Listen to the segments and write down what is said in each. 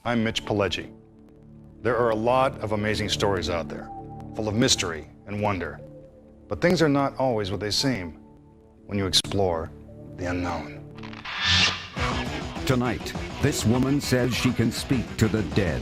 I'm Mitch Pileggi. There are a lot of amazing stories out there, full of mystery and wonder. But things are not always what they seem when you explore the unknown. Tonight, this woman says she can speak to the dead.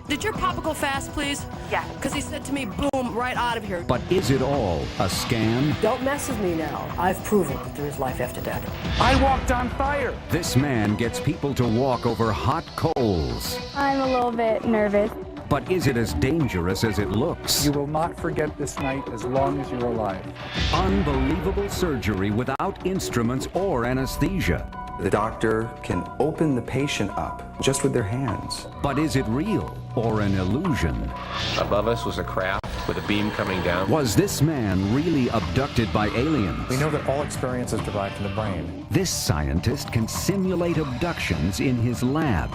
Did your papa go fast, please? Yeah. Because he said to me, boom, right out of here. But is it all a scam? Don't mess with me now. I've proven that there is life after death. I walked on fire. This man gets people to walk over hot coals. I'm a little bit nervous. But is it as dangerous as it looks? You will not forget this night as long as you're alive. Unbelievable surgery without instruments or anesthesia. The doctor can open the patient up just with their hands. But is it real or an illusion? Above us was a craft with a beam coming down. Was this man really abducted by aliens? We know that all experience is derived from the brain. This scientist can simulate abductions in his lab.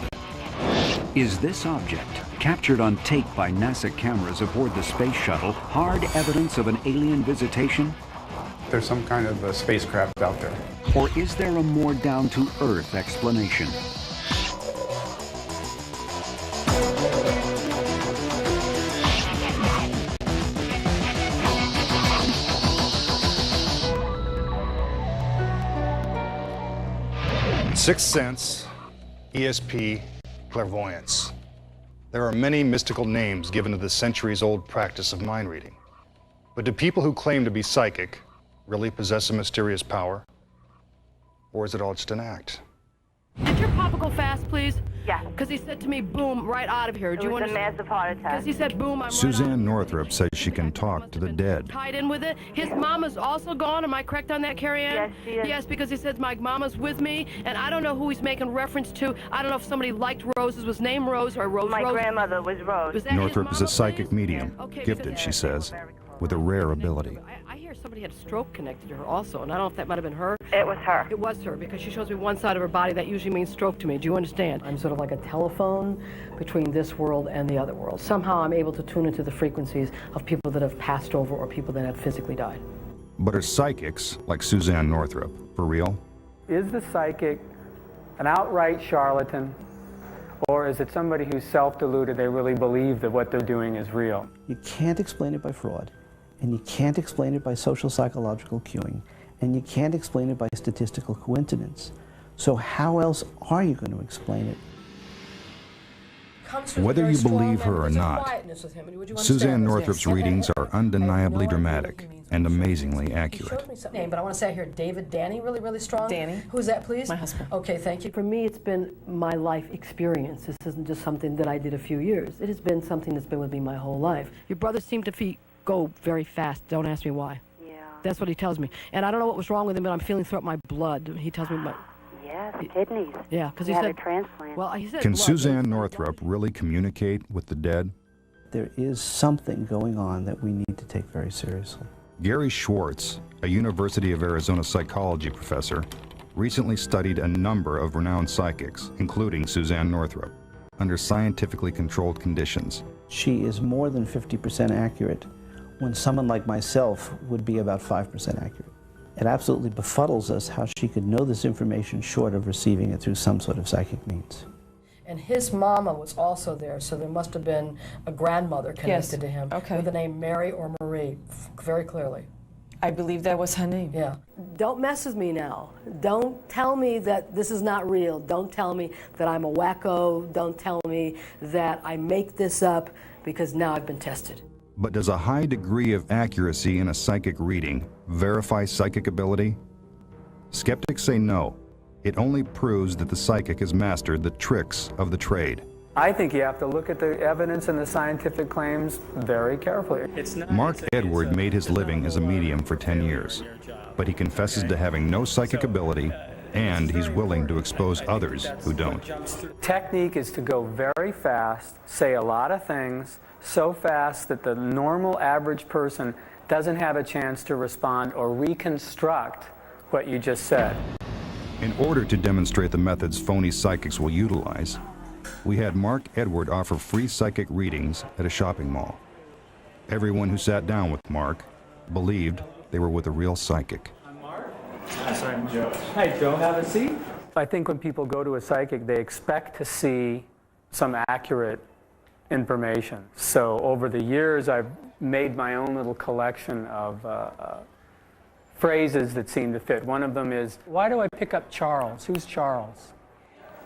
Is this object, captured on tape by NASA cameras aboard the space shuttle, hard evidence of an alien visitation? There's some kind of a spacecraft out there. Or is there a more down-to-earth explanation? Sixth sense, ESP, clairvoyance. There are many mystical names given to the centuries-old practice of mind reading. But do people who claim to be psychic really possess a mysterious power? Or is it all just an act? Did your papa go fast, please? Yeah. Because he said to me, boom, right out of here. It was a massive heart attack. Because he said, boom, I'm Suzanne Northrup says she can talk to the dead. Tied in with it. His mama's also gone. Am I correct on that, Carrie Ann? Yes, she is. Yes, because he says my mama's with me, and I don't know who he's making reference to. I don't know if somebody liked Roses, was named Rose or Rose. My grandmother was Rose. Was that his Northrup is mama, a psychic please? medium, Okay, gifted, because- she says, with a rare ability. I hear somebody had a stroke connected to her also, and I don't know if that might have been her. It was her. It was her, because she shows me one side of her body. That usually means stroke to me. Do you understand? I'm sort of like a telephone between this world and the other world. Somehow I'm able to tune into the frequencies of people that have passed over or people that have physically died. But are psychics, like Suzanne Northrup, for real? Is the psychic an outright charlatan, or is it somebody who's self-deluded? They really believe that what they're doing is real. You can't explain it by fraud, and you can't explain it by social psychological cueing, and you can't explain it by statistical coincidence. So how else are you going to explain it? Whether you believe her or not, Suzanne Northrup's readings are undeniably dramatic and amazingly accurate. Name, but I want to say here, David, Danny, really, really strong. Danny. Who's that, please? My husband. Okay, thank you. For me, it's been my life experience. This isn't just something that I did a few years. It has been something that's been with me my whole life. Your brother seemed to go very fast. Don't ask me why. Yeah. That's what he tells me. And I don't know what was wrong with him, but I'm feeling throughout my blood. He tells me my... Yeah, the kidneys. Yeah, because he he had said... a transplant. Well, he said Can blood. Suzanne Northrup really communicate with the dead? There is something going on that we need to take very seriously. Gary Schwartz, a University of Arizona psychology professor, recently studied a number of renowned psychics, including Suzanne Northrup, under scientifically controlled conditions. She is more than 50% accurate when someone like myself would be about 5% accurate. It absolutely befuddles us how she could know this information short of receiving it through some sort of psychic means. And his mama was also there, so there must have been a grandmother connected to him with the name Mary or Marie, very clearly. I believe that was her name. Yeah. Don't mess with me now. Don't tell me that this is not real. Don't tell me that I'm a wacko. Don't tell me that I make this up, because now I've been tested. But does a high degree of accuracy in a psychic reading verify psychic ability? Skeptics say no. It only proves that the psychic has mastered the tricks of the trade. I think you have to look at the evidence and the scientific claims very carefully. Mark Edward made his living as a medium for 10 years, but he confesses to having no psychic ability, and he's willing to expose others who don't. Technique is to go very fast, say a lot of things, so fast that the normal average person doesn't have a chance to respond or reconstruct what you just said. In order to demonstrate the methods phony psychics will utilize, we had Mark Edward offer free psychic readings at a shopping mall. Everyone who sat down with Mark believed they were with a real psychic. I'm Mark. I'm Joe. Hi, Joe. Have a seat. I think when people go to a psychic, they expect to see some accurate information. So over the years, I've made my own little collection of phrases that seem to fit. One of them is, why do I pick up Charles? Who's Charles?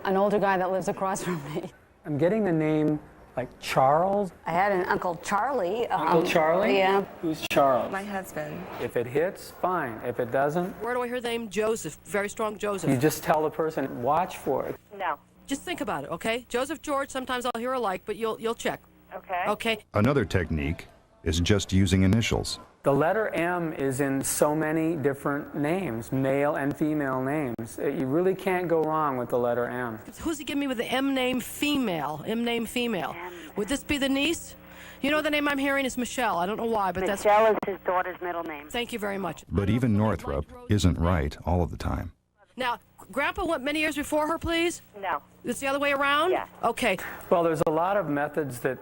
An older guy that lives across from me. I'm getting the name like Charles. I had an Uncle Charlie. Uncle Charlie? Yeah. Who's Charles? My husband. If it hits, fine. If it doesn't, Where do I hear the name Joseph? Very strong Joseph. you just tell the person, watch for it. No. Just think about it, okay? Joseph George, sometimes I'll hear alike, but you'll check. Okay. Okay? Another technique is just using initials. The letter M is in so many different names, male and female names. You really can't go wrong with the letter M. Who's he giving me with the M name female? M name female. Would this be the niece? You know the name I'm hearing is Michelle. I don't know why, but Michelle is his daughter's middle name. Thank you very much. But even Northrop isn't right all of the time. Now, Grandpa went many years before her, please? No. It's the other way around? Yeah. Okay. Well, there's a lot of methods that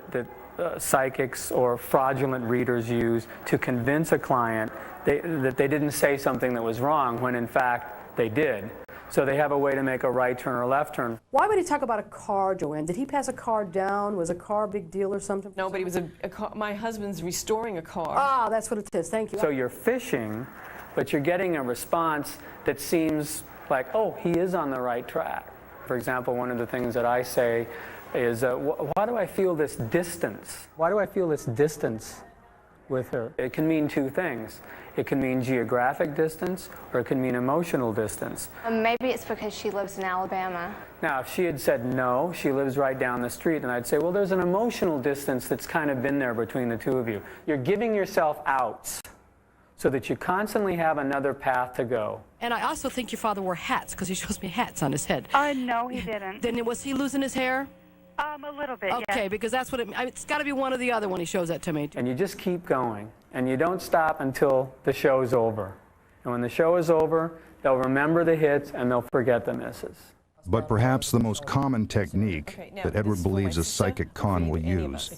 psychics or fraudulent readers use to convince a client that they didn't say something that was wrong when in fact they did. So they have a way to make a right turn or left turn. Why would he talk about a car, Joanne? Did he pass a car down? Was a car a big deal or something? No, but it was a car. My husband's restoring a car. Ah, that's what it is. Thank you. So you're fishing, but you're getting a response that seems like, oh, he is on the right track. For example, one of the things that I say is, why do I feel this distance? Why do I feel this distance with her? It can mean two things. It can mean geographic distance, or it can mean emotional distance. Maybe it's because she lives in Alabama. Now, if she had said no, she lives right down the street, and I'd say, well, there's an emotional distance that's kind of been there between the two of you. You're giving yourself outs so that you constantly have another path to go. And I also think your father wore hats, because he shows me hats on his head. No, he didn't. Then was he losing his hair? A little bit, Okay, yeah. because that's what it's got to be one or the other when he shows that to me. And you just keep going, and you don't stop until the show's over. And when the show is over, they'll remember the hits and they'll forget the misses. But perhaps the most common technique that Edward believes a psychic con will use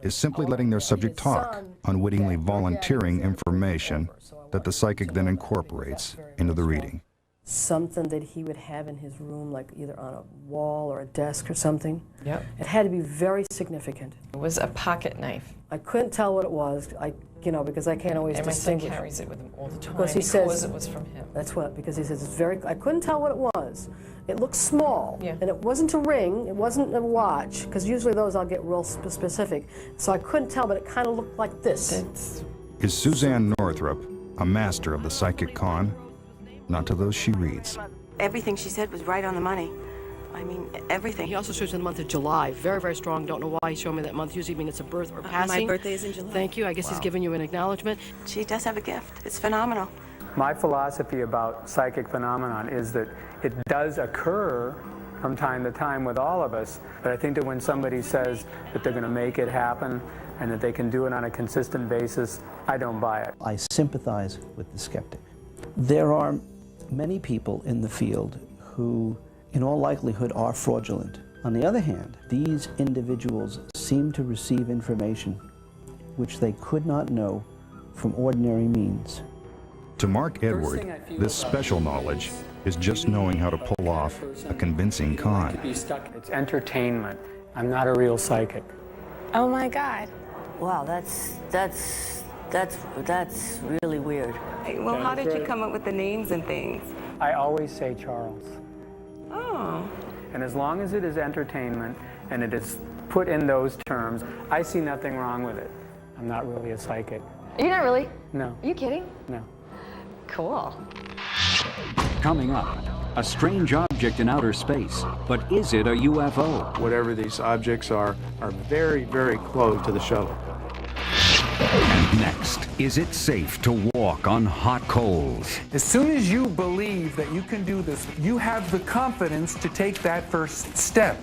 is simply letting their subject talk, unwittingly volunteering information that the psychic then incorporates into the reading. Something that he would have in his room, like either on a wall or a desk or something. Yep. It had to be very significant. It was a pocket knife. I couldn't tell what it was, because I can't always And my son distinguish. carries it with him all the time Because he says it was from him. That's what, because he says it's very. I couldn't tell what it was. It looked small, Yeah. and it wasn't a ring. It wasn't a watch, because usually those I'll get real specific. So I couldn't tell, but it kind of looked like this. Is Suzanne Northrop a master of the psychic con? Not to those she reads. Everything she said was right on the money. I mean, everything. He also shows me the month of July. Very, very strong. Don't know why he showed me that month. Usually mean it's a birth or passing. My birthday is in July. Thank you. I guess he's giving you an acknowledgement. She does have a gift. It's phenomenal. My philosophy about psychic phenomenon is that it does occur from time to time with all of us, but I think that when somebody says that they're going to make it happen and that they can do it on a consistent basis, I don't buy it. I sympathize with the skeptic. There are many people in the field who, in all likelihood, are fraudulent. On the other hand, these individuals seem to receive information which they could not know from ordinary means. To Mark Edward, this special knowledge is just knowing how to pull off a convincing con. It's entertainment. I'm not a real psychic. Oh my God. Wow, that's really weird. Well, how did you come up with the names and things? I always say Charles. Oh. And as long as it is entertainment and it is put in those terms, I see nothing wrong with it. I'm not really a psychic. You're not really? No. Are you kidding? No. Cool. Coming up, a strange object in outer space, but is it a UFO? Whatever these objects are very, very close to the shuttle. And next, is it safe to walk on hot coals? As soon as you believe that you can do this, you have the confidence to take that first step.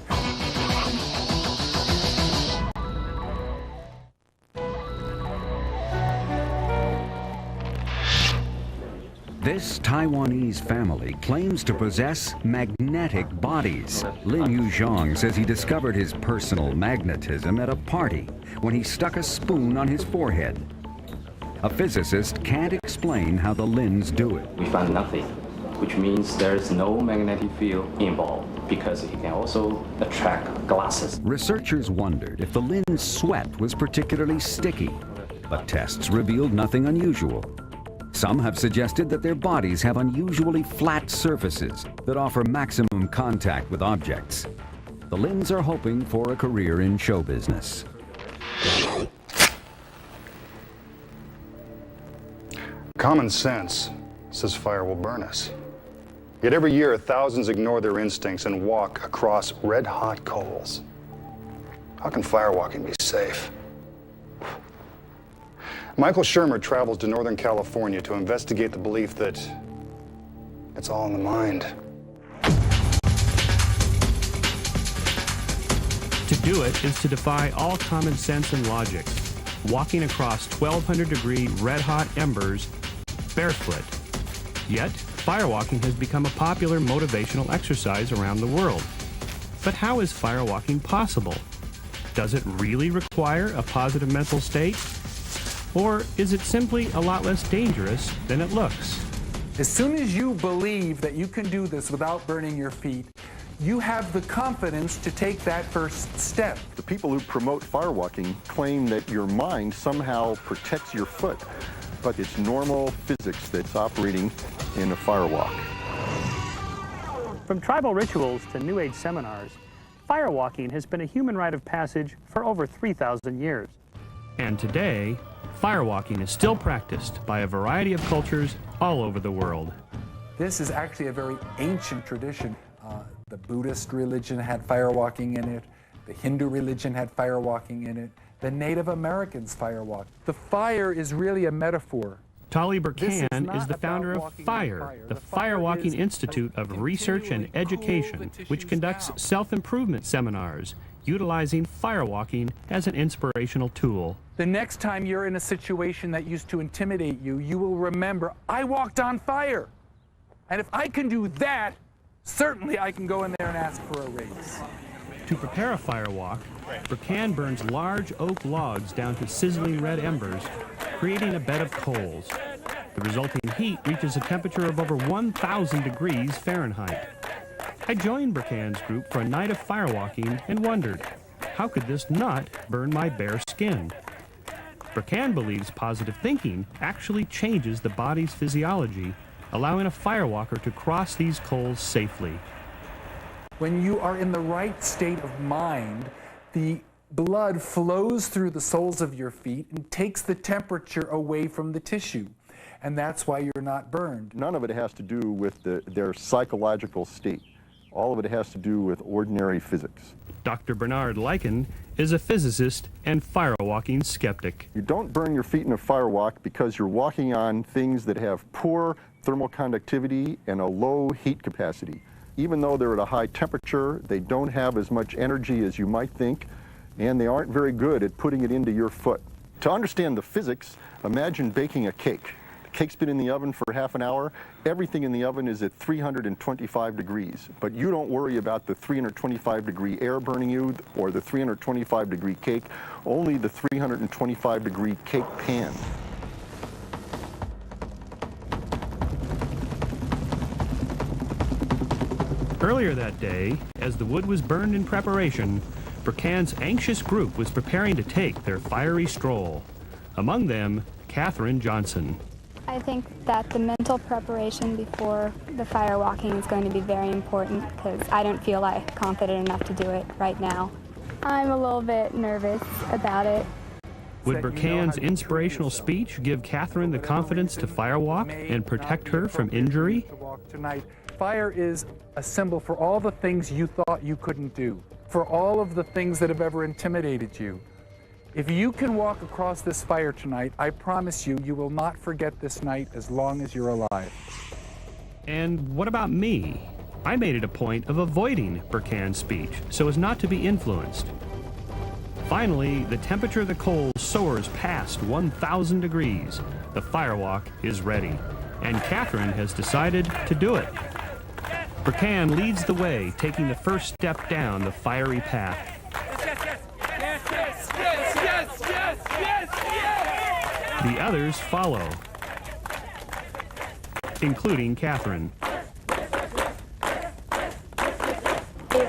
This Taiwanese family claims to possess magnetic bodies. Lin Yuzhong says he discovered his personal magnetism at a party when he stuck a spoon on his forehead. A physicist can't explain how the Lins do it. We found nothing, which means there is no magnetic field involved because it can also attract glasses. Researchers wondered if the Lin's sweat was particularly sticky, but tests revealed nothing unusual. Some have suggested that their bodies have unusually flat surfaces that offer maximum contact with objects. The Lins are hoping for a career in show business. Common sense says fire will burn us. Yet every year, thousands ignore their instincts and walk across red-hot coals. How can firewalking be safe? Michael Shermer travels to Northern California to investigate the belief that it's all in the mind. To do it is to defy all common sense and logic, walking across 1,200-degree red-hot embers barefoot. Yet, firewalking has become a popular motivational exercise around the world. But how is firewalking possible? Does it really require a positive mental state? Or is it simply a lot less dangerous than it looks? As soon as you believe that you can do this without burning your feet, you have the confidence to take that first step. The people who promote firewalking claim that your mind somehow protects your foot, but it's normal physics that's operating in a firewalk. From tribal rituals to New Age seminars, firewalking has been a human rite of passage for over 3,000 years. And today, firewalking is still practiced by a variety of cultures all over the world. This is actually a very ancient tradition. The Buddhist religion had firewalking in it. The Hindu religion had firewalking in it. The Native Americans firewalked. The fire is really a metaphor. Tali Burkan is the founder of FIRE, the Firewalking Institute of Research and Education, which conducts self-improvement seminars utilizing firewalking as an inspirational tool. The next time you're in a situation that used to intimidate you, you will remember, I walked on fire. And if I can do that, certainly I can go in there and ask for a raise. To prepare a firewalk, Burkan burns large oak logs down to sizzling red embers, creating a bed of coals. The resulting heat reaches a temperature of over 1,000 degrees Fahrenheit. I joined Burkan's group for a night of firewalking and wondered, how could this not burn my bare skin? Burkan believes positive thinking actually changes the body's physiology, allowing a firewalker to cross these coals safely. When you are in the right state of mind, the blood flows through the soles of your feet and takes the temperature away from the tissue. And that's why you're not burned. None of it has to do with their psychological state. All of it has to do with ordinary physics. Dr. Bernard Lycan is a physicist and firewalking skeptic. You don't burn your feet in a firewalk because you're walking on things that have poor thermal conductivity and a low heat capacity. Even though they're at a high temperature, they don't have as much energy as you might think, and they aren't very good at putting it into your foot. To understand the physics, imagine baking a cake. The cake's been in the oven for half an hour. Everything in the oven is at 325 degrees, but you don't worry about the 325-degree air burning you or the 325-degree cake, only the 325-degree cake pan. Earlier that day, as the wood was burned in preparation, Burkan's anxious group was preparing to take their fiery stroll. Among them, Catherine Johnson. I think that the mental preparation before the firewalking is going to be very important because I don't feel like confident enough to do it right now. I'm a little bit nervous about it. Would Burkan's inspirational speech give Catherine the confidence to firewalk and protect her from injury? Tonight, fire is a symbol for all the things you thought you couldn't do, for all of the things that have ever intimidated you. If you can walk across this fire tonight, I promise you, you will not forget this night as long as you're alive. And what about me? I made it a point of avoiding Burkan's speech so as not to be influenced. Finally, the temperature of the coals soars past 1,000 degrees. The firewalk is ready, and Catherine has decided to do it. Burkan leads the way, taking the first step down the fiery path. The others follow, including Catherine.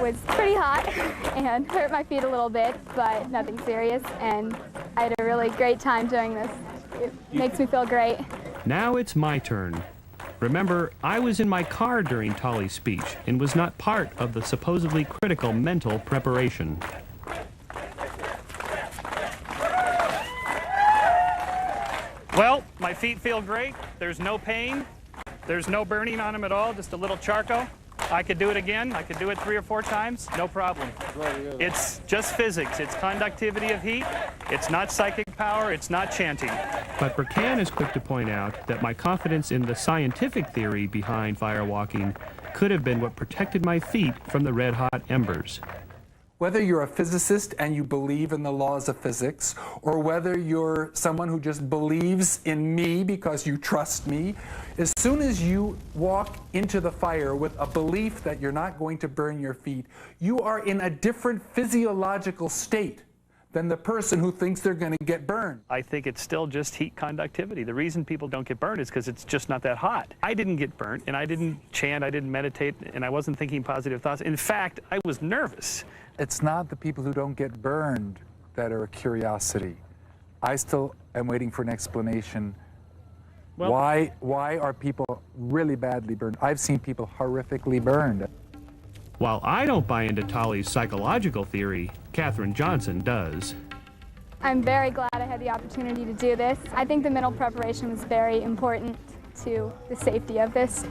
was pretty hot and hurt my feet a little bit, but nothing serious, and I had a really great time doing this. It makes me feel great. Now it's my turn. Remember, I was in my car during Tolly's speech and was not part of the supposedly critical mental preparation. Well, my feet feel great. There's no pain. There's no burning on them at all, just a little charcoal. I could do it again. I could do it 3 or 4 times, no problem. It's just physics. It's conductivity of heat. It's not psychic power. It's not chanting. But Burkan is quick to point out that my confidence in the scientific theory behind firewalking could have been what protected my feet from the red-hot embers. Whether you're a physicist and you believe in the laws of physics, or whether you're someone who just believes in me because you trust me, as soon as you walk into the fire with a belief that you're not going to burn your feet, you are in a different physiological state than the person who thinks they're going to get burned. I think it's still just heat conductivity. The reason people don't get burned is because it's just not that hot. I didn't get burnt, and I didn't chant, I didn't meditate, and I wasn't thinking positive thoughts. In fact, I was nervous. It's not the people who don't get burned that are a curiosity. I still am waiting for an explanation. Well, why are people really badly burned? I've seen people horrifically burned. While I don't buy into Tolly's psychological theory, Katherine Johnson does. I'm very glad I had the opportunity to do this. I think the mental preparation was very important to the safety of this.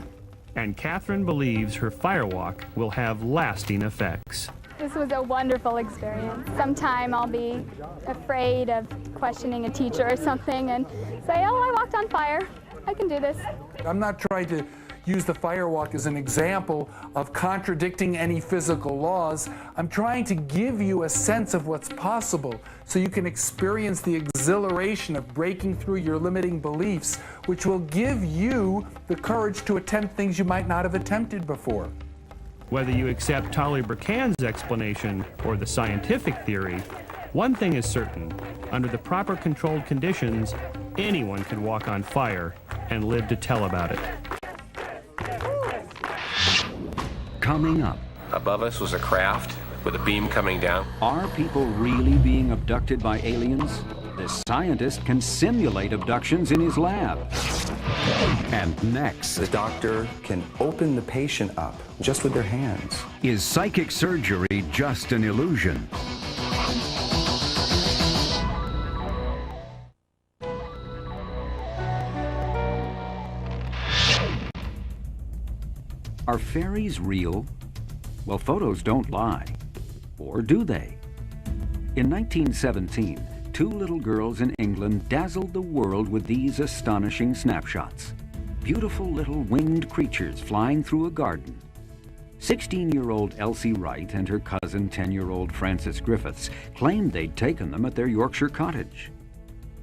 And Katherine believes her firewalk will have lasting effects. This was a wonderful experience. Sometime I'll be afraid of questioning a teacher or something and say, oh, I walked on fire. I can do this. I'm not trying to use the firewalk as an example of contradicting any physical laws. I'm trying to give you a sense of what's possible so you can experience the exhilaration of breaking through your limiting beliefs, which will give you the courage to attempt things you might not have attempted before. Whether you accept Tolly Burkan's explanation or the scientific theory, one thing is certain. Under the proper controlled conditions, anyone can walk on fire and live to tell about it. Coming up. Above us was a craft with a beam coming down. Are people really being abducted by aliens? This scientist can simulate abductions in his lab. And next, the doctor can open the patient up just with their hands. Is psychic surgery just an illusion? Are fairies real? Well, photos don't lie. Or do they? In 1917, 2 little girls in England dazzled the world with these astonishing snapshots. Beautiful little winged creatures flying through a garden. 16-year-old Elsie Wright and her cousin 10-year-old Frances Griffiths claimed they'd taken them at their Yorkshire cottage.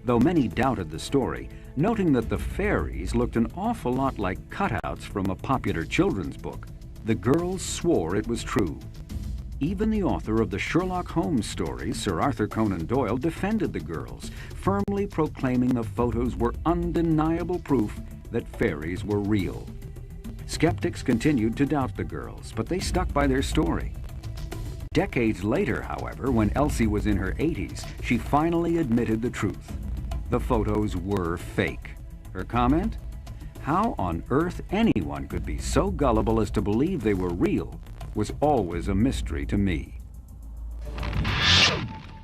Though many doubted the story, noting that the fairies looked an awful lot like cutouts from a popular children's book, the girls swore it was true. Even the author of the Sherlock Holmes stories, Sir Arthur Conan Doyle, defended the girls, firmly proclaiming the photos were undeniable proof that fairies were real. Skeptics continued to doubt the girls, but they stuck by their story. Decades later, however, when Elsie was in her 80s, she finally admitted the truth. The photos were fake. Her comment? How on earth anyone could be so gullible as to believe they were real was always a mystery to me.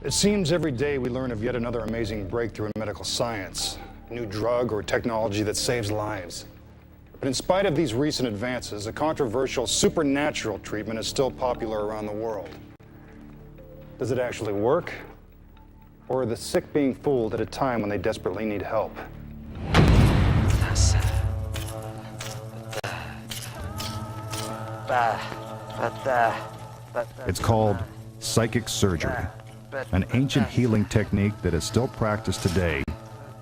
It seems every day we learn of yet another amazing breakthrough in medical science, a new drug or technology that saves lives. But in spite of these recent advances, a controversial supernatural treatment is still popular around the world. Does it actually work? Or are the sick being fooled at a time when they desperately need help? It's called psychic surgery, an ancient healing technique that is still practiced today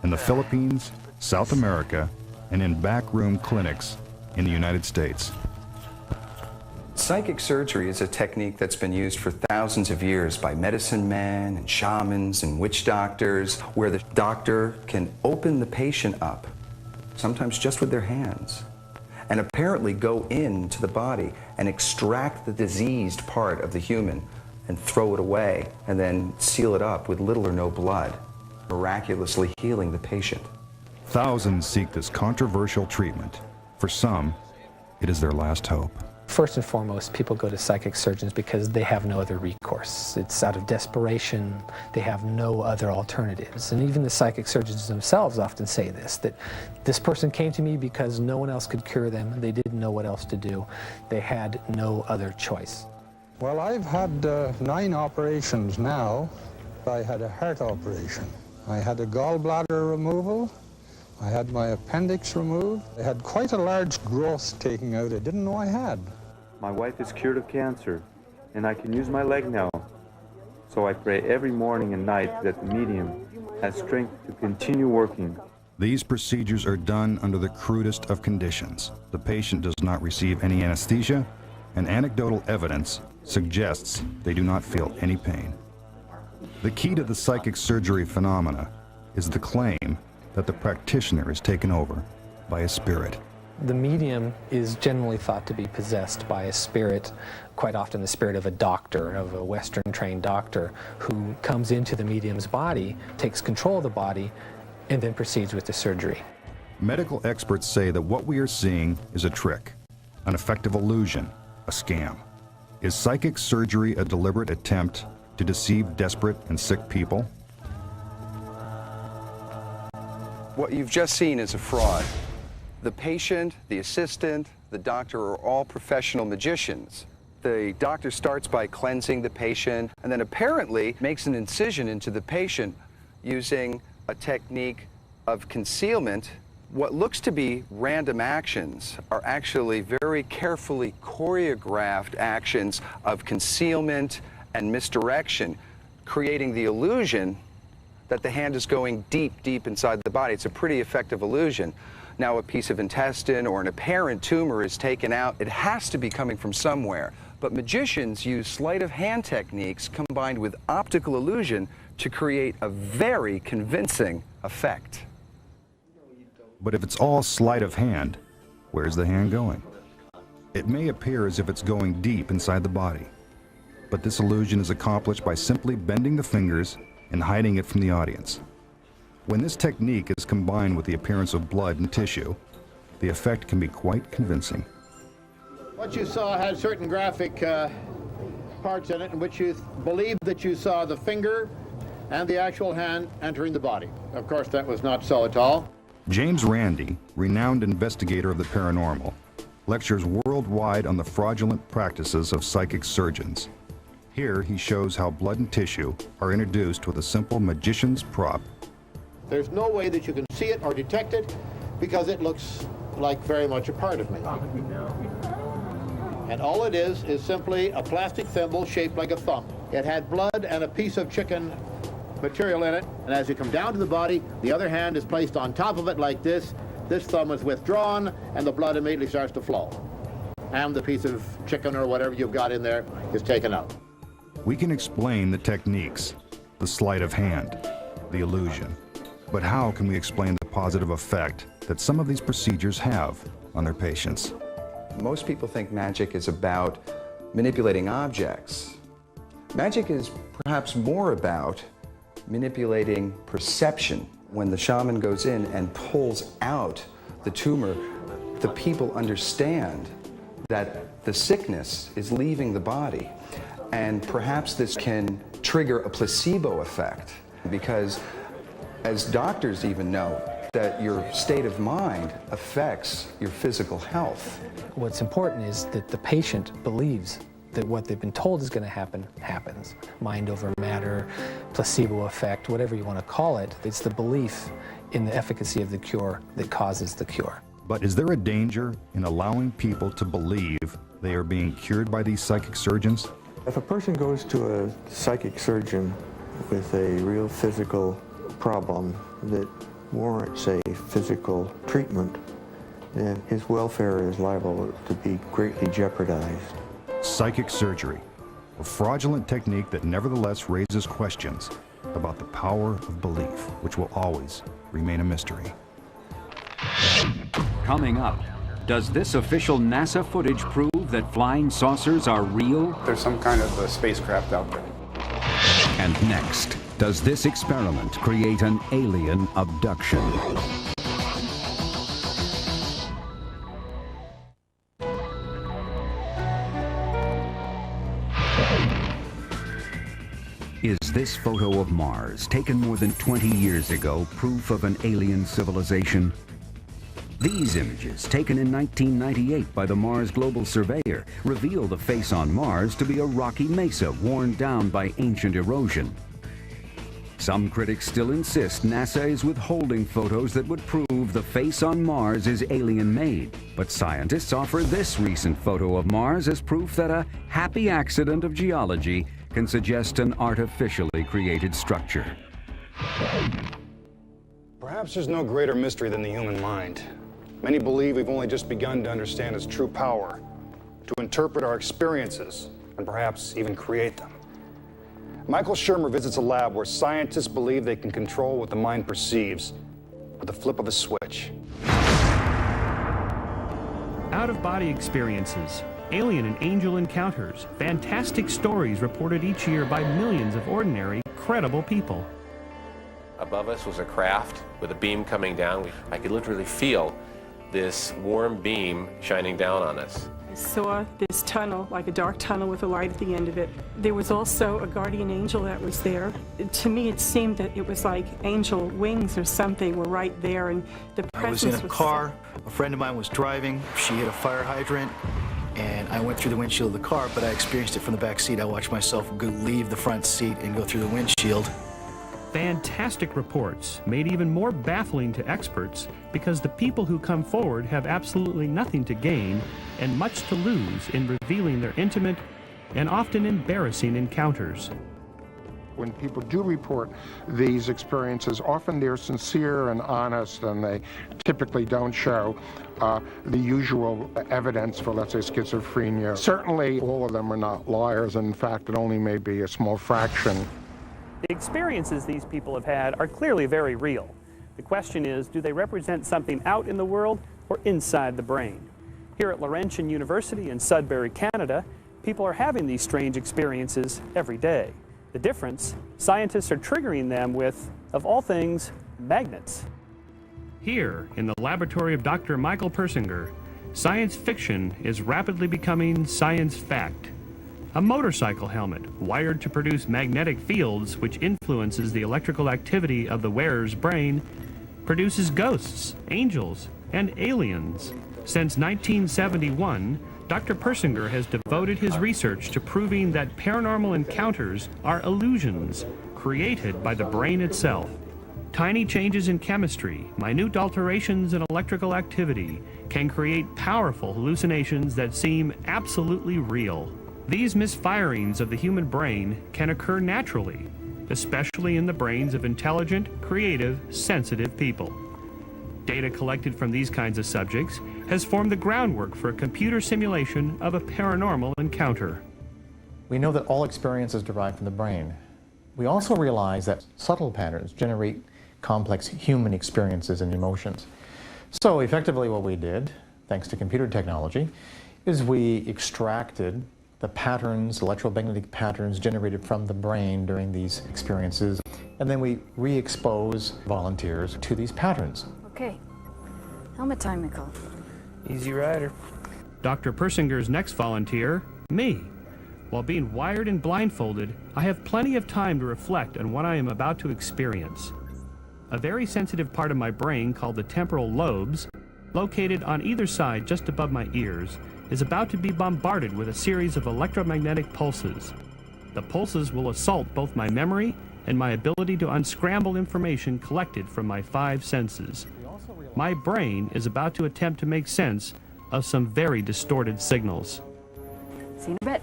in the Philippines, South America, and in backroom clinics in the United States. Psychic surgery is a technique that's been used for thousands of years by medicine men and shamans and witch doctors, where the doctor can open the patient up, sometimes just with their hands, and apparently go into the body and extract the diseased part of the human and throw it away and then seal it up with little or no blood, miraculously healing the patient. Thousands seek this controversial treatment. For some, it is their last hope. First and foremost, people go to psychic surgeons because they have no other recourse. It's out of desperation. They have no other alternatives. And even the psychic surgeons themselves often say this, that this person came to me because no one else could cure them. They didn't know what else to do. They had no other choice. Well, I've had 9 operations now. I had a heart operation. I had a gallbladder removal. I had my appendix removed. I had quite a large growth taken out I didn't know I had. My wife is cured of cancer, and I can use my leg now. So I pray every morning and night that the medium has strength to continue working. These procedures are done under the crudest of conditions. The patient does not receive any anesthesia, and anecdotal evidence suggests they do not feel any pain. The key to the psychic surgery phenomena is the claim that the practitioner is taken over by a spirit. The medium is generally thought to be possessed by a spirit, quite often the spirit of a doctor, of a Western-trained doctor, who comes into the medium's body, takes control of the body, and then proceeds with the surgery. Medical experts say that what we are seeing is a trick, an effective illusion, a scam. Is psychic surgery a deliberate attempt to deceive desperate and sick people? What you've just seen is a fraud. The patient, the assistant, the doctor are all professional magicians. The doctor starts by cleansing the patient and then apparently makes an incision into the patient using a technique of concealment. What looks to be random actions are actually very carefully choreographed actions of concealment and misdirection, creating the illusion that the hand is going deep, deep inside the body. It's a pretty effective illusion. Now a piece of intestine or an apparent tumor is taken out. It has to be coming from somewhere. But magicians use sleight of hand techniques combined with optical illusion to create a very convincing effect. But if it's all sleight of hand, where's the hand going? It may appear as if it's going deep inside the body, but this illusion is accomplished by simply bending the fingers and hiding it from the audience. When this technique is combined with the appearance of blood and tissue, the effect can be quite convincing. What you saw had certain graphic parts in it in which you believed that you saw the finger and the actual hand entering the body. Of course, that was not so at all. James Randi, renowned investigator of the paranormal, lectures worldwide on the fraudulent practices of psychic surgeons. Here he shows how blood and tissue are introduced with a simple magician's prop. There's no way that you can see it or detect it because it looks like very much a part of me. And all it is simply a plastic thimble shaped like a thumb. It had blood and a piece of chicken material in it, and as you come down to the body, the other hand is placed on top of it like this. This thumb is withdrawn, and the blood immediately starts to flow. And the piece of chicken or whatever you've got in there is taken out. We can explain the techniques, the sleight of hand, the illusion. But how can we explain the positive effect that some of these procedures have on their patients? Most people think magic is about manipulating objects. Magic is perhaps more about manipulating perception. When the shaman goes in and pulls out the tumor, the people understand that the sickness is leaving the body. And perhaps this can trigger a placebo effect, because as doctors even know, that your state of mind affects your physical health. What's important is that the patient believes that what they've been told is going to happen, happens. Mind over matter, placebo effect, whatever you want to call it. It's the belief in the efficacy of the cure that causes the cure. But is there a danger in allowing people to believe they are being cured by these psychic surgeons? If a person goes to a psychic surgeon with a real physical problem that warrants a physical treatment, then his welfare is liable to be greatly jeopardized. Psychic surgery, a fraudulent technique that nevertheless raises questions about the power of belief, which will always remain a mystery. Coming up, Does this official NASA footage prove that flying saucers are real? There's some kind of a spacecraft out there. And next, does this experiment create an alien abduction? Is this photo of Mars, taken more than 20 years ago, proof of an alien civilization? These images, taken in 1998 by the Mars Global Surveyor, reveal the face on Mars to be a rocky mesa worn down by ancient erosion. Some critics still insist NASA is withholding photos that would prove the face on Mars is alien-made. But scientists offer this recent photo of Mars as proof that a happy accident of geology can suggest an artificially created structure. Perhaps there's no greater mystery than the human mind. Many believe we've only just begun to understand its true power, to interpret our experiences, and perhaps even create them. Michael Shermer visits a lab where scientists believe they can control what the mind perceives with the flip of a switch. Out-of-body experiences, alien and angel encounters, fantastic stories reported each year by millions of ordinary, credible people. Above us was a craft with a beam coming down. I could literally feel this warm beam shining down on us. I saw this tunnel, like a dark tunnel with a light at the end of it. There was also a guardian angel that was there. To me, it seemed that it was like angel wings or something were right there, and the presence I was in a car. A friend of mine was driving. She hit a fire hydrant, and I went through the windshield of the car, but I experienced it from the back seat. I watched myself leave the front seat and go through the windshield. Fantastic reports, made even more baffling to experts because the people who come forward have absolutely nothing to gain and much to lose in revealing their intimate and often embarrassing encounters. When people do report these experiences, often they're sincere and honest, and they typically don't show the usual evidence for, let's say, schizophrenia. Certainly, all of them are not liars. In fact, it only may be a small fraction. The experiences these people have had are clearly very real. The question is, do they represent something out in the world or inside the brain? Here at Laurentian University in Sudbury, Canada, people are having these strange experiences every day. The difference, scientists are triggering them with, of all things, magnets. Here, in the laboratory of Dr. Michael Persinger, science fiction is rapidly becoming science fact. A motorcycle helmet, wired to produce magnetic fields which influences the electrical activity of the wearer's brain, produces ghosts, angels, and aliens. Since 1971, Dr. Persinger has devoted his research to proving that paranormal encounters are illusions created by the brain itself. Tiny changes in chemistry, minute alterations in electrical activity, can create powerful hallucinations that seem absolutely real. These misfirings of the human brain can occur naturally, especially in the brains of intelligent, creative, sensitive people. Data collected from these kinds of subjects has formed the groundwork for a computer simulation of a paranormal encounter. We know that all experience is derived from the brain. We also realize that subtle patterns generate complex human experiences and emotions. So effectively what we did, thanks to computer technology, is we extracted the patterns, electromagnetic patterns generated from the brain during these experiences, and then we re-expose volunteers to these patterns. Okay, helmet time, Nicole. Easy rider. Dr. Persinger's next volunteer, me. While being wired and blindfolded, I have plenty of time to reflect on what I am about to experience. A very sensitive part of my brain called the temporal lobes, located on either side just above my ears, is about to be bombarded with a series of electromagnetic pulses. The pulses will assault both my memory and my ability to unscramble information collected from my 5 senses. My brain is about to attempt to make sense of some very distorted signals. See you in a bit.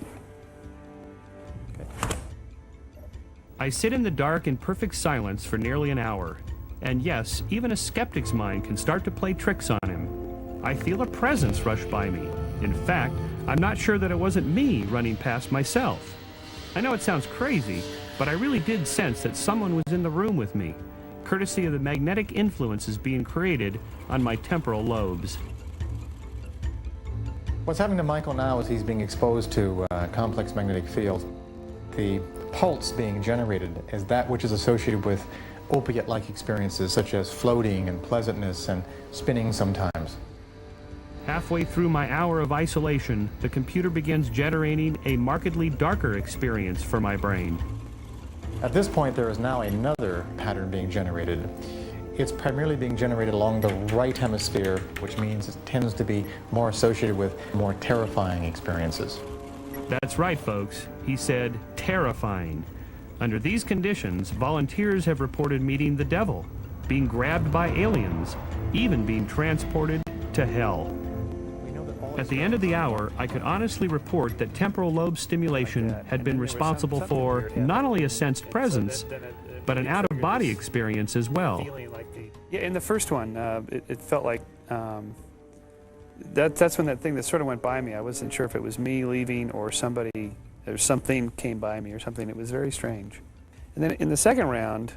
I sit in the dark in perfect silence for nearly an hour. And yes, even a skeptic's mind can start to play tricks on him. I feel a presence rush by me. In fact, I'm not sure that it wasn't me running past myself. I know it sounds crazy, but I really did sense that someone was in the room with me, courtesy of the magnetic influences being created on my temporal lobes. What's happening to Michael now is he's being exposed to complex magnetic fields. The pulse being generated is that which is associated with opiate-like experiences such as floating and pleasantness and spinning sometimes. Halfway through my hour of isolation, the computer begins generating a markedly darker experience for my brain. At this point, there is now another pattern being generated. It's primarily being generated along the right hemisphere, which means it tends to be more associated with more terrifying experiences. That's right, folks. He said terrifying. Under these conditions, volunteers have reported meeting the devil, being grabbed by aliens, even being transported to hell. At the end of the hour, I could honestly report that temporal lobe stimulation had been responsible for not only a sensed presence, but an out-of-body experience as well. Yeah, in the first one, it felt like that's when that thing that sort of went by me. I wasn't sure if it was me leaving or somebody, or something came by me or something. It was very strange. And then in the second round,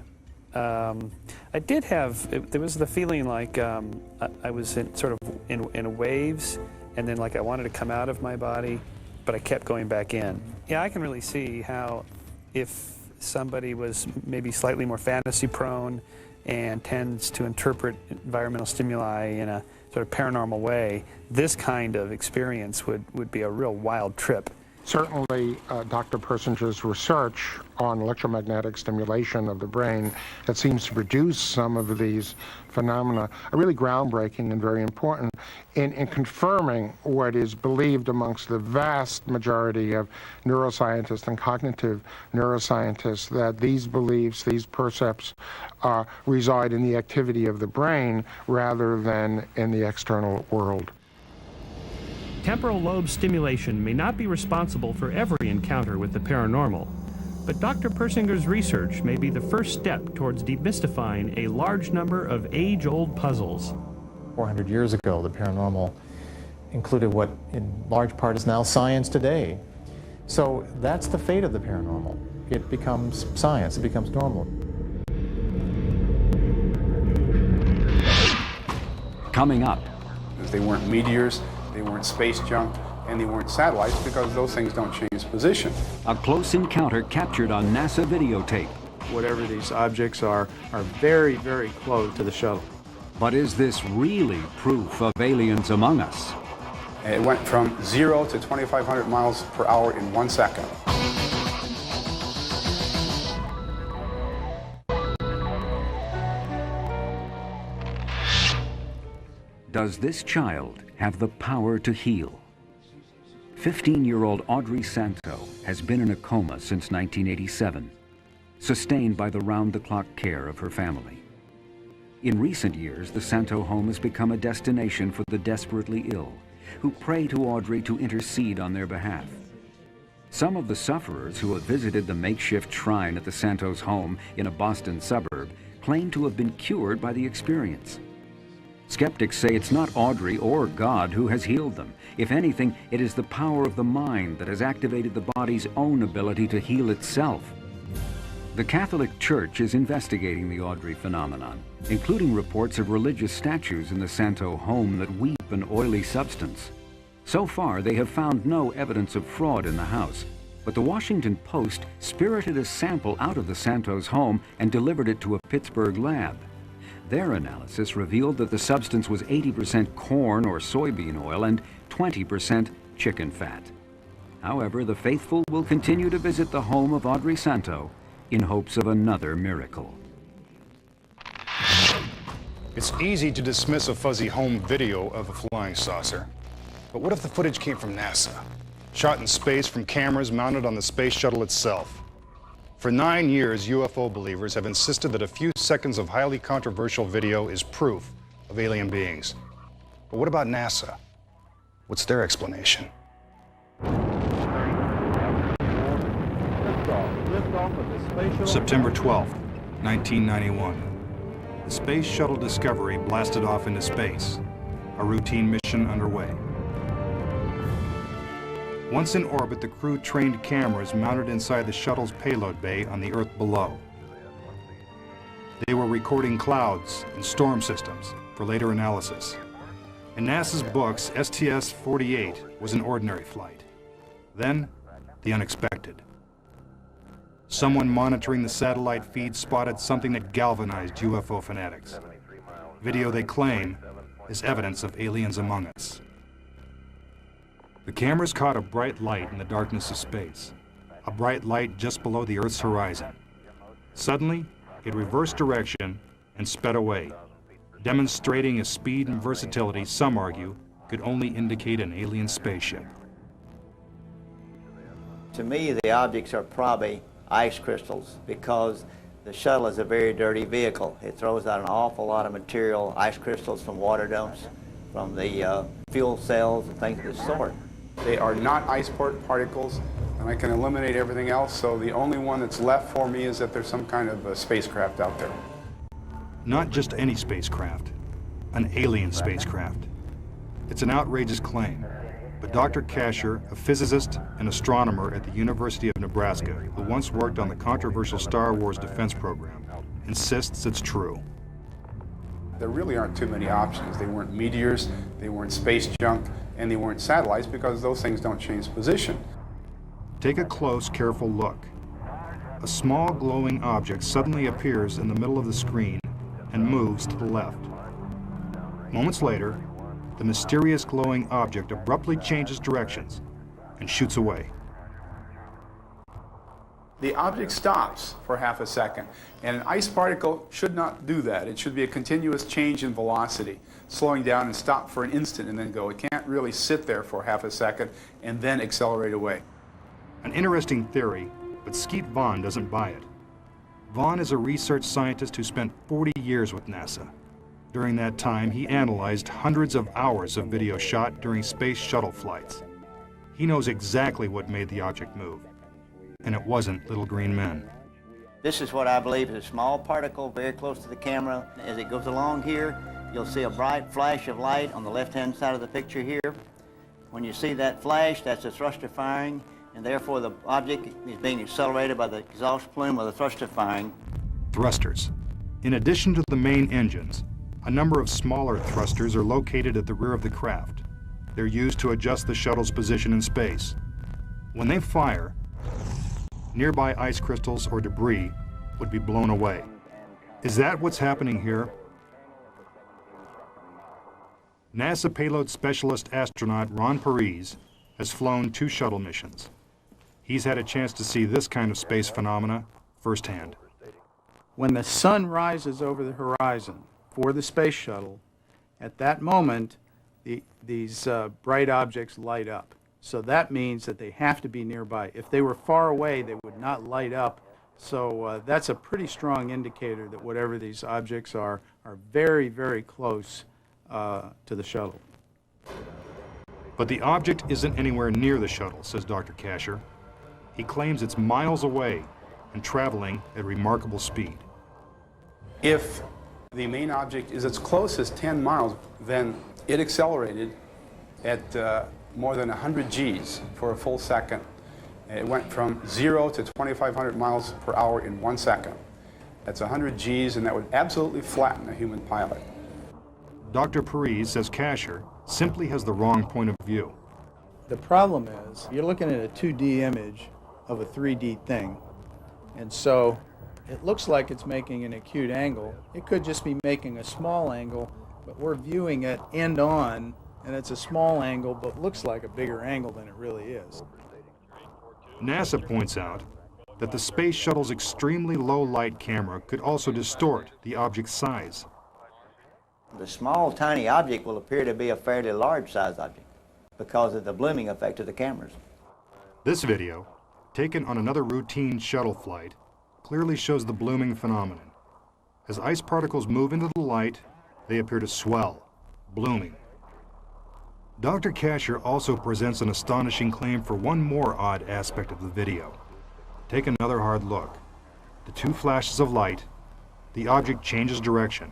I did have, there was the feeling like I was in waves, and then like I wanted to come out of my body, but I kept going back in. Yeah, I can really see how if somebody was maybe slightly more fantasy prone and tends to interpret environmental stimuli in a sort of paranormal way, this kind of experience would be a real wild trip. Certainly, Dr. Persinger's research on electromagnetic stimulation of the brain that seems to produce some of these phenomena are really groundbreaking and very important in confirming what is believed amongst the vast majority of neuroscientists and cognitive neuroscientists, that these beliefs, these percepts, reside in the activity of the brain rather than in the external world. Temporal lobe stimulation may not be responsible for every encounter with the paranormal, but Dr. Persinger's research may be the first step towards demystifying a large number of age-old puzzles. 400 years ago, the paranormal included what in large part is now science today. So that's the fate of the paranormal. It becomes science, it becomes normal. Coming up. They weren't meteors, they weren't space junk, and they weren't satellites because those things don't change position. A close encounter captured on NASA videotape. Whatever these objects are very, very close to the shuttle. But is this really proof of aliens among us? It went from 0 to 2,500 miles per hour in 1 second. Does this child have the power to heal? 15-year-old Audrey Santo has been in a coma since 1987, sustained by the round-the-clock care of her family. In recent years, the Santo home has become a destination for the desperately ill, who pray to Audrey to intercede on their behalf. Some of the sufferers who have visited the makeshift shrine at the Santos' home in a Boston suburb claim to have been cured by the experience. Skeptics say it's not Audrey or God who has healed them. If anything, it is the power of the mind that has activated the body's own ability to heal itself. The Catholic Church is investigating the Audrey phenomenon, including reports of religious statues in the Santo home that weep an oily substance. So far, they have found no evidence of fraud in the house, but the Washington Post spirited a sample out of the Santos home and delivered it to a Pittsburgh lab. Their analysis revealed that the substance was 80% corn or soybean oil and 20% chicken fat. However, the faithful will continue to visit the home of Audrey Santo in hopes of another miracle. It's easy to dismiss a fuzzy home video of a flying saucer. But what if the footage came from NASA, shot in space from cameras mounted on the space shuttle itself? For 9 years, UFO believers have insisted that a few seconds of highly controversial video is proof of alien beings. But what about NASA? What's their explanation? September 12th, 1991. The Space Shuttle Discovery blasted off into space, a routine mission underway. Once in orbit, the crew trained cameras mounted inside the shuttle's payload bay on the Earth below. They were recording clouds and storm systems for later analysis. In NASA's books, STS-48 was an ordinary flight. Then, the unexpected. Someone monitoring the satellite feed spotted something that galvanized UFO fanatics. Video they claim is evidence of aliens among us. The cameras caught a bright light in the darkness of space, a bright light just below the Earth's horizon. Suddenly, it reversed direction and sped away, demonstrating a speed and versatility some argue could only indicate an alien spaceship. To me, the objects are probably ice crystals because the shuttle is a very dirty vehicle. It throws out an awful lot of material, ice crystals from water dumps, from the fuel cells and things of this sort. They are not ice particles, and I can eliminate everything else, so the only one that's left for me is that there's some kind of a spacecraft out there. Not just any spacecraft, an alien spacecraft. It's an outrageous claim, but Dr. Kasher, a physicist and astronomer at the University of Nebraska, who once worked on the controversial Star Wars defense program, insists it's true. There really aren't too many options. They weren't meteors, they weren't space junk, and they weren't satellites because those things don't change position. Take a close, careful look. A small glowing object suddenly appears in the middle of the screen and moves to the left. Moments later, the mysterious glowing object abruptly changes directions and shoots away. The object stops for half a second, and an ice particle should not do that. It should be a continuous change in velocity, slowing down and stop for an instant and then go. It can't really sit there for half a second and then accelerate away. An interesting theory, but Skeet Vaughn doesn't buy it. Vaughn is a research scientist who spent 40 years with NASA. During that time, he analyzed hundreds of hours of video shot during space shuttle flights. He knows exactly what made the object move, and it wasn't little green men. This is what I believe is a small particle very close to the camera. As it goes along here, you'll see a bright flash of light on the left-hand side of the picture here. When you see that flash, that's a thruster firing, and therefore the object is being accelerated by the exhaust plume of the thruster firing. Thrusters. In addition to the main engines, a number of smaller thrusters are located at the rear of the craft. They're used to adjust the shuttle's position in space. When they fire, nearby ice crystals or debris would be blown away. Is that what's happening here? NASA payload specialist astronaut Ron Parise has flown 2 shuttle missions. He's had a chance to see this kind of space phenomena firsthand. When the sun rises over the horizon for the space shuttle, at that moment, these bright objects light up. So that means that they have to be nearby. If they were far away, they would not light up. So that's a pretty strong indicator that whatever these objects are very, very close to the shuttle. But the object isn't anywhere near the shuttle, says Dr. Kasher. He claims it's miles away and traveling at remarkable speed. If the main object is as close as 10 miles, then it accelerated at more than 100 Gs for a full second. It went from 0 to 2,500 miles per hour in 1 second. That's 100 Gs, and that would absolutely flatten a human pilot. Dr. Parise says Kasher simply has the wrong point of view. The problem is you're looking at a 2D image of a 3D thing, and so it looks like it's making an acute angle. It could just be making a small angle, but we're viewing it end on, and it's a small angle, but looks like a bigger angle than it really is. NASA points out that the space shuttle's extremely low light camera could also distort the object's size. The small, tiny object will appear to be a fairly large size object because of the blooming effect of the cameras. This video, taken on another routine shuttle flight, clearly shows the blooming phenomenon. As ice particles move into the light, they appear to swell, blooming. Dr. Kasher also presents an astonishing claim for one more odd aspect of the video. Take another hard look. The 2 flashes of light, the object changes direction.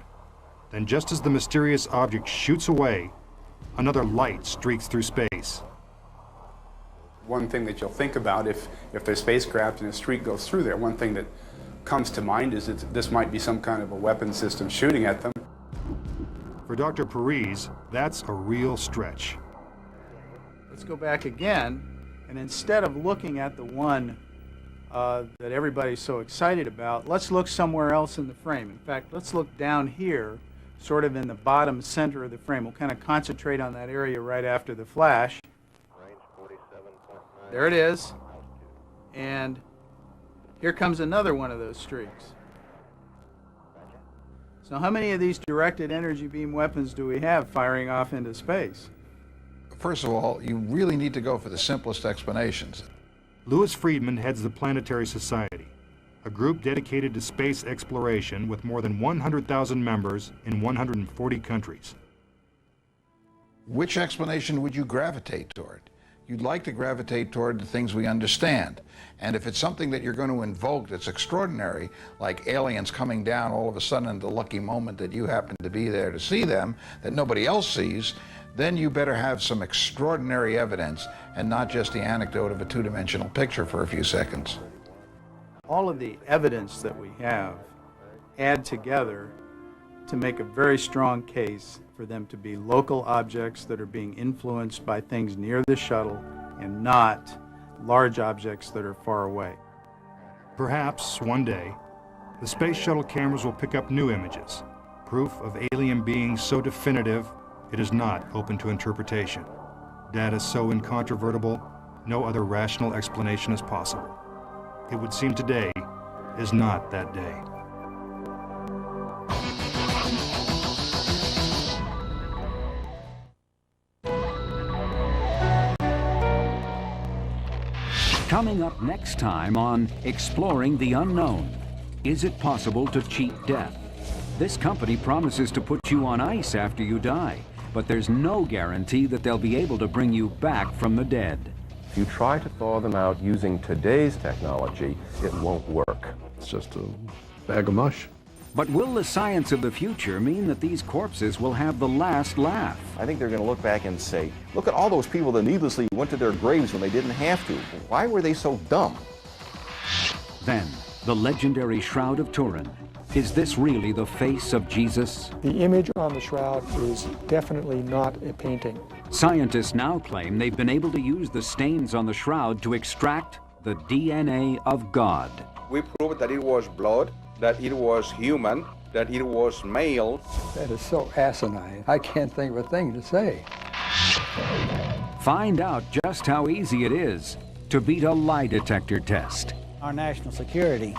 Then just as the mysterious object shoots away, another light streaks through space. One thing that you'll think about if there's spacecraft and a streak goes through there, one thing that comes to mind is that this might be some kind of a weapon system shooting at them. For For Dr. Parise, that's a real stretch. Let's go back again, and instead of looking at the one that everybody's so excited about, let's look somewhere else in the frame. In fact, let's look down here, sort of in the bottom center of the frame. We'll kind of concentrate on that area right after the flash. There it is. And here comes another one of those streaks. So how many of these directed energy beam weapons do we have firing off into space? First of all, you really need to go for the simplest explanations. Louis Friedman heads the Planetary Society, a group dedicated to space exploration with more than 100,000 members in 140 countries. Which explanation would you gravitate toward? You'd like to gravitate toward the things we understand. And if it's something that you're going to invoke that's extraordinary, like aliens coming down all of a sudden in the lucky moment that you happen to be there to see them, that nobody else sees, then you better have some extraordinary evidence and not just the anecdote of a two-dimensional picture for a few seconds. All of the evidence that we have add together to make a very strong case for them to be local objects that are being influenced by things near the shuttle and not large objects that are far away. Perhaps, one day, the space shuttle cameras will pick up new images, proof of alien beings so definitive it is not open to interpretation. Data so incontrovertible, no other rational explanation is possible. It would seem today is not that day. Coming up next time on Exploring the Unknown, is it possible to cheat death? This company promises to put you on ice after you die, but there's no guarantee that they'll be able to bring you back from the dead. If you try to thaw them out using today's technology, it won't work. It's just a bag of mush. But will the science of the future mean that these corpses will have the last laugh? I think they're going to look back and say, look at all those people that needlessly went to their graves when they didn't have to. Why were they so dumb? Then, the legendary Shroud of Turin. Is this really the face of Jesus? The image on the shroud is definitely not a painting. Scientists now claim they've been able to use the stains on the shroud to extract the DNA of God. We proved that it was blood, that it was human, that it was male. That is so asinine. I can't think of a thing to say. Find out just how easy it is to beat a lie detector test. Our national security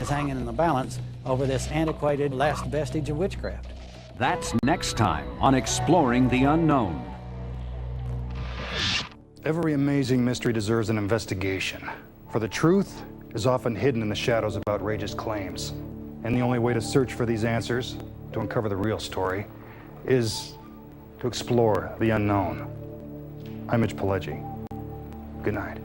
is hanging in the balance over this antiquated last vestige of witchcraft. That's next time on Exploring the Unknown. Every amazing mystery deserves an investigation, for the truth is often hidden in the shadows of outrageous claims. And the only way to search for these answers, to uncover the real story, is to explore the unknown. I'm Mitch Pileggi. Good night.